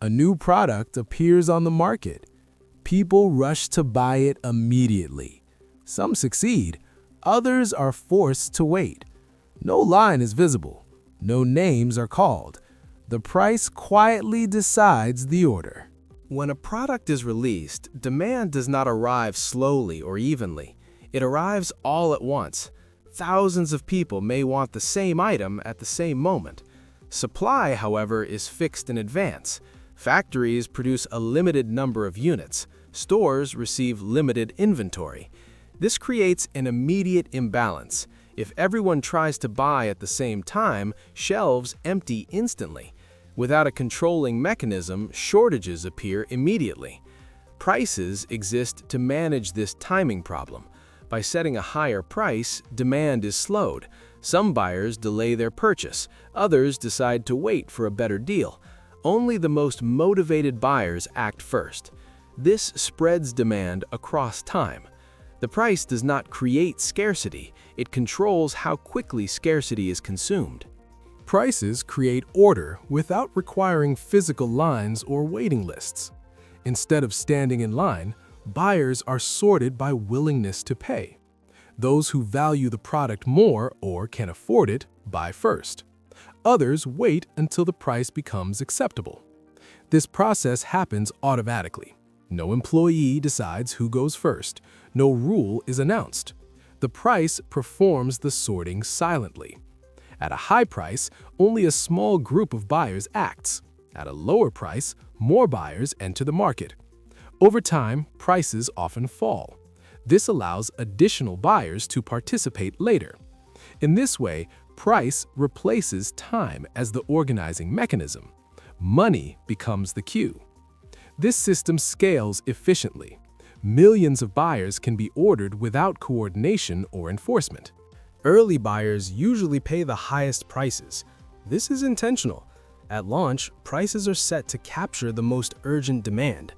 A new product appears on the market. People rush to buy it immediately. Some succeed, others are forced to wait. No line is visible, no names are called. The price quietly decides the order. When a product is released, demand does not arrive slowly or evenly. It arrives all at once. Thousands of people may want the same item at the same moment. Supply, however, is fixed in advance. Factories produce a limited number of units. Stores receive limited inventory. This creates an immediate imbalance. If everyone tries to buy at the same time, shelves empty instantly. Without a controlling mechanism, shortages appear immediately. Prices exist to manage this timing problem. By setting a higher price, demand is slowed. Some buyers delay their purchase, others decide to wait for a better deal. Only the most motivated buyers act first. This spreads demand across time. The price does not create scarcity, it controls how quickly scarcity is consumed. Prices create order without requiring physical lines or waiting lists. Instead of standing in line, buyers are sorted by willingness to pay. Those who value the product more or can afford it buy first. Others wait until the price becomes acceptable. This process happens automatically. No employee decides who goes first. No rule is announced. The price performs the sorting silently. At a high price, only a small group of buyers acts. At a lower price, more buyers enter the market. Over time, prices often fall. This allows additional buyers to participate later. In this way, price replaces time as the organizing mechanism. Money becomes the cue. This system scales efficiently. Millions of buyers can be ordered without coordination or enforcement. Early buyers usually pay the highest prices. This is intentional. At launch, prices are set to capture the most urgent demand.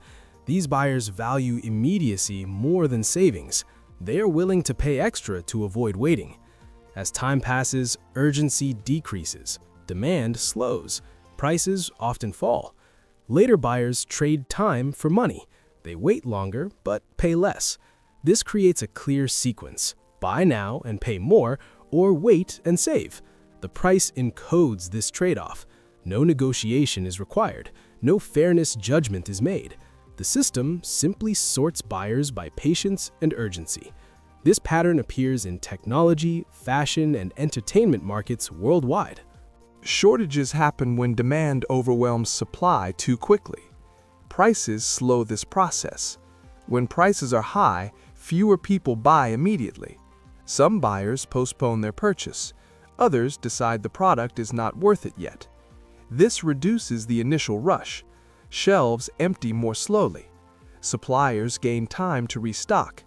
These buyers value immediacy more than savings. They are willing to pay extra to avoid waiting. As time passes, urgency decreases. Demand slows. Prices often fall. Later buyers trade time for money. They wait longer but pay less. This creates a clear sequence. Buy now and pay more, or wait and save. The price encodes this trade-off. No negotiation is required. No fairness judgment is made. The system simply sorts buyers by patience and urgency. This pattern appears in technology, fashion, and entertainment markets worldwide. Shortages happen when demand overwhelms supply too quickly. Prices slow this process. When prices are high, fewer people buy immediately. Some buyers postpone their purchase. Others decide the product is not worth it yet. This reduces the initial rush. Shelves empty more slowly. Suppliers gain time to restock.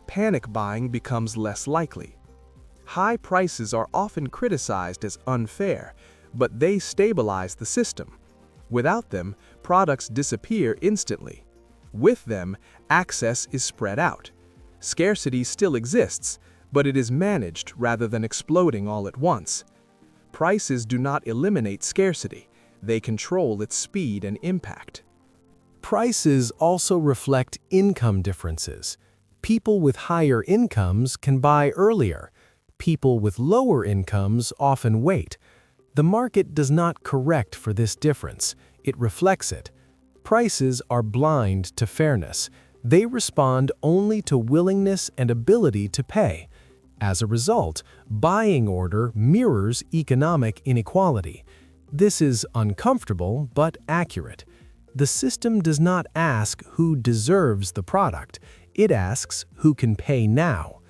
Panic buying becomes less likely. High prices are often criticized as unfair, but they stabilize the system. Without them, products disappear instantly. With them, access is spread out. Scarcity still exists, but it is managed rather than exploding all at once. Prices do not eliminate scarcity. They control its speed and impact. Prices also reflect income differences. People with higher incomes can buy earlier. People with lower incomes often wait. The market does not correct for this difference. It reflects it. Prices are blind to fairness. They respond only to willingness and ability to pay. As a result, buying order mirrors economic inequality. This is uncomfortable but accurate. The system does not ask who deserves the product. It asks who can pay now.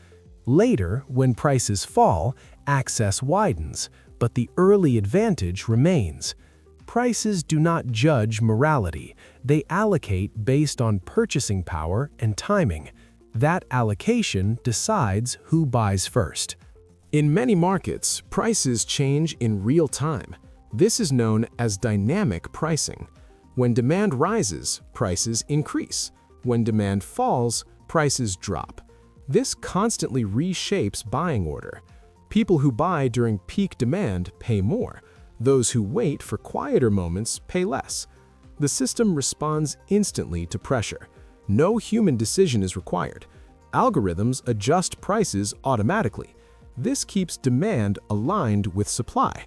Later, when prices fall, access widens, but the early advantage remains. Prices do not judge morality. They allocate based on purchasing power and timing. That allocation decides who buys first. In many markets, prices change in real time. This is known as dynamic pricing. When demand rises, prices increase. When demand falls, prices drop. This constantly reshapes buying order. People who buy during peak demand pay more. Those who wait for quieter moments pay less. The system responds instantly to pressure. No human decision is required. Algorithms adjust prices automatically. This keeps demand aligned with supply.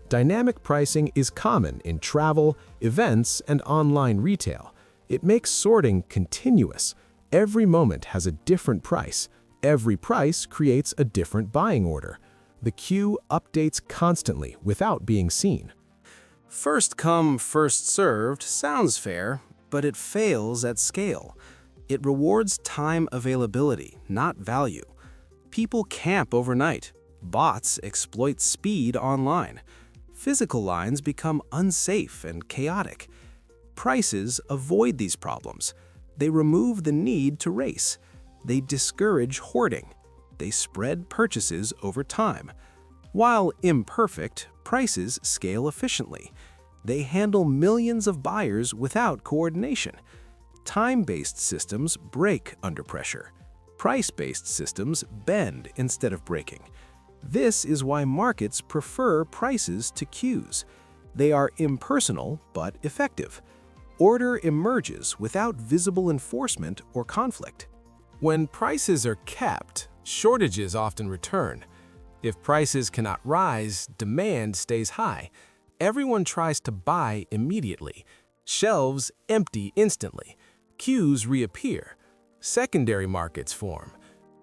Dynamic pricing is common in travel, events, and online retail. It makes sorting continuous. Every moment has a different price. Every price creates a different buying order. The queue updates constantly without being seen. First come, first served sounds fair, but it fails at scale. It rewards time availability, not value. People camp overnight. Bots exploit speed online. Physical lines become unsafe and chaotic. Prices avoid these problems. They remove the need to race. They discourage hoarding. They spread purchases over time. While imperfect, prices scale efficiently. They handle millions of buyers without coordination. Time-based systems break under pressure. Price-based systems bend instead of breaking. This is why markets prefer prices to queues. They are impersonal but effective. Order emerges without visible enforcement or conflict. When prices are kept, shortages often return. If prices cannot rise, demand stays high. Everyone tries to buy immediately. Shelves empty instantly. Queues reappear. Secondary markets form.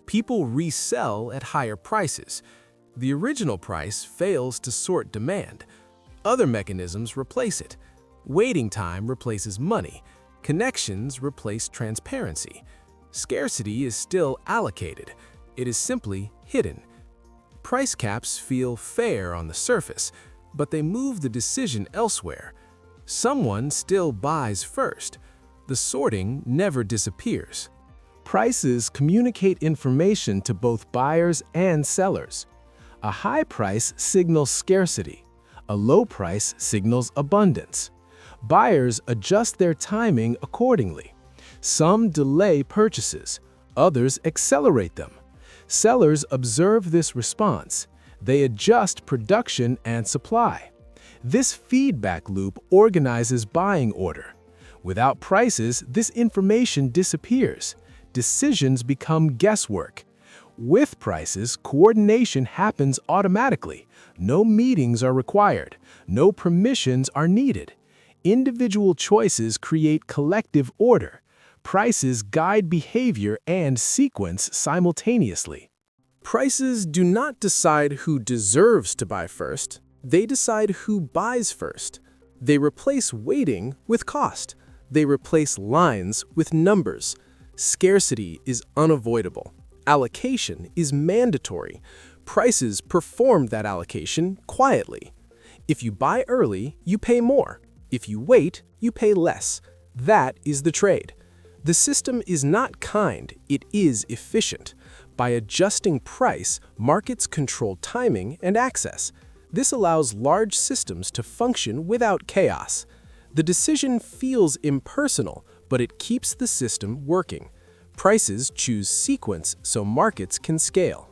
People resell at higher prices. The original price fails to sort demand. Other mechanisms replace it. Waiting time replaces money. Connections replace transparency. Scarcity is still allocated. It is simply hidden. Price caps feel fair on the surface, but they move the decision elsewhere. Someone still buys first. The sorting never disappears. Prices communicate information to both buyers and sellers. A high price signals scarcity. A low price signals abundance. Buyers adjust their timing accordingly. Some delay purchases. Others accelerate them. Sellers observe this response. They adjust production and supply. This feedback loop organizes buying order. Without prices, this information disappears. Decisions become guesswork. With prices, coordination happens automatically. No meetings are required. No permissions are needed. Individual choices create collective order. Prices guide behavior and sequence simultaneously. Prices do not decide who deserves to buy first. They decide who buys first. They replace waiting with cost. They replace lines with numbers. Scarcity is unavoidable. Allocation is mandatory. Prices perform that allocation quietly. If you buy early, you pay more. If you wait, you pay less. That is the trade. The system is not kind, it is efficient. By adjusting price, markets control timing and access. This allows large systems to function without chaos. The decision feels impersonal, but it keeps the system working. Prices choose sequence so markets can scale.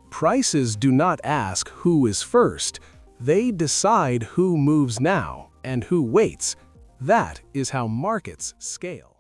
Prices do not ask who is first. They decide who moves now and who waits. That is how markets scale.